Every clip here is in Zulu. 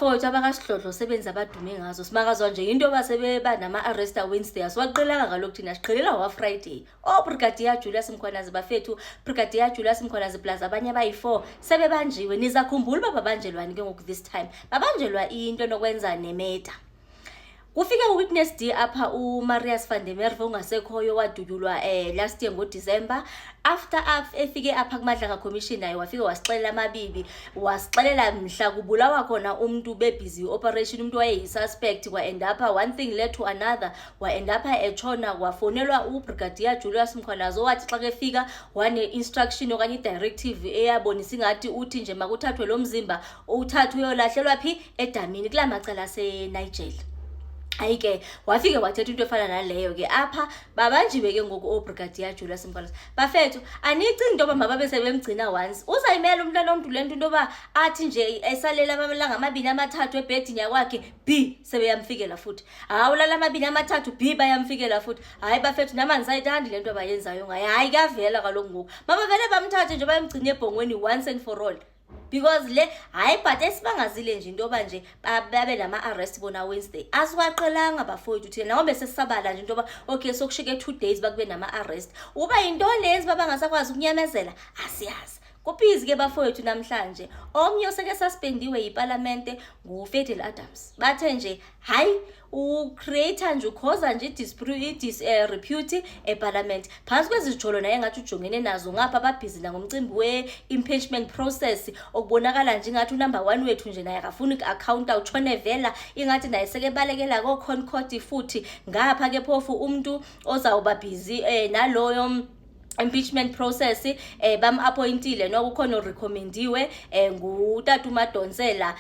bafowethu abakaSihlodlo sebenza abadume ngazo simakazwa nje into basebeba nama-arrest Wednesday asiwaqelanga ngalokhu thina siqelela wa-Friday. Brigadier Julius Mkhwanazi bafethu, Brigadier Julius Mkhwanazi plus abanye abayi-4 sebebanjiwe. Nizakhumbula uba babanjelwani ke ngoku this time? Babanjelwa into nokwenza nemeta. Kufike uWitness D apha uMarius van der Merwe ungasekhoyo wadutyulwa last year ngoDecember. After efike apha kuMadlanga Commission naye wafika wasixelela amabibi, wasixelela mhla kubulawa khona umuntu bebusy operation, umuntu wayeyi-suspect end up one thing led to another, end up etshona wafonelwa uBrigadier Julius Mkhwanazi owathi xa kefika wane-instruction okanye i-directive eyabonisa ingathi uthi nje makuthathwe lo mzimba uthathwe uyolahlelwa phi edamini kula macala aseNigeria. Ayike wafike wathetha into efana naleyo ke apha babanjiwe ke ngoku oBrigadier Julius Mkhwanazi. Bafethu anicingi into yoba mababe sebemgcina once uzayimela umntwana omntu lento into yoba athi nje esalela amalanga amabini amathathu ebhedini yakwakhe B sebeyamfikela futhi, awulala amabini amathathu B bayamfikela futhi. Hayi bafethu nama ngisayithandi lento abayenzayo ngayo. Hayi kavela kaloku ngoku mabavele bamthathe nje bayamgcina ebhongweni once and for all. Because le hayi but esibangazile nje into yoba nje babe nama-arrest bona Wednesday asiwaqelanga bafowethu thina ngoba sesisabala nje into yoba okay sokushike 2 days bakube nama-arrest. Uba yinto lezi babangasakwazi ukunyamezela asiyazi. Kuphizi ke bafowethu namhlanje omnye oseke suspendiwe yiParlamente nguFadel Adams. Bathe nje hayi ucreator nje ukhoza nje repute eParlament. Phansi kwezijolo naye ngathi ujongene nazo ngapha babhizi ngomcimbi we-impeachment process okubonakala nje ngathi unumber 1 wethu nje naye akafuni account utshone vela ingathi naye seke balekela ko Concord futhi ngapha ke phofu umuntu ozawuba busy naloyo impeachment process bam-appointile nokukhona recommendwe ngutata uMadonsela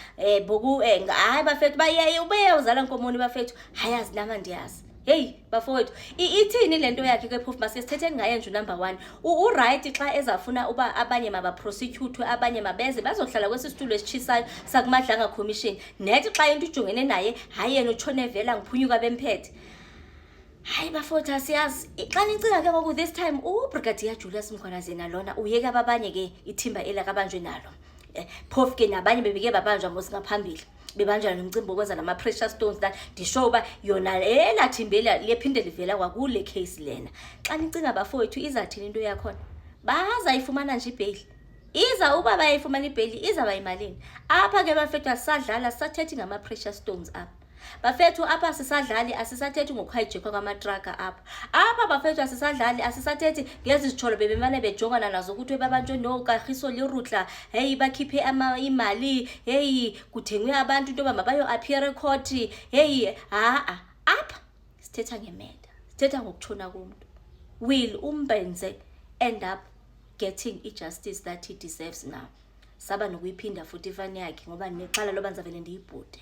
boku hayi bafethu baye uzala Nkomoni bafethu hayazi nama ndiyazi. Hey bafowethu ithini lento yakhe ke phofu masike sithetheni ngaye nje number 1 right xa ezafuna uba abanye mabaprosecute abanye mabeze bazohlala kwesisitulo esichisayo sakuMadlanga Commission nethi xa into ujongene naye hayi yena utshone vela ngiphunyuka bemphethe. Hayi bafowethu asiyazi xa nicinga ke ngoku this time uBrigadier Julius Mkhwanazi nalona uyeke abanye ke ithimba elakabanjwe nalo phofu ke nabanye bebike babanjwa ngosingaphambili bebanjwa nomcimbi wokwenza nama-precious stones that ndisho uba yona elathimbe liphinde livela kwakule case lena. Xa nicinga bafowethu izathini into yakhona? Bazayifumana nje ibheli iza uba bayifumana ibheli izaba yimalini? Apha ke bafethu asisadlala sisathethi ngama-precious stones apha bafethu apha sisadlali asisathethi ngokuhijackwa kwamatraka apha bafethu asisadlali asisathethi ngezi zitsholo bebemane bejongana nazo ukuthi babanjwe noKagiso Lerutla hey bakhiphe imali hey kuthengwe abantu into yoba mabayo appear court hey apha sithetha ngemenda sithetha ngokutshona komuntu. Will umbenze end up getting justice that he deserves now? Saba nokuyiphinda futhi ifani yakhe ngoba nexhala loba nizavele ndiyibhude.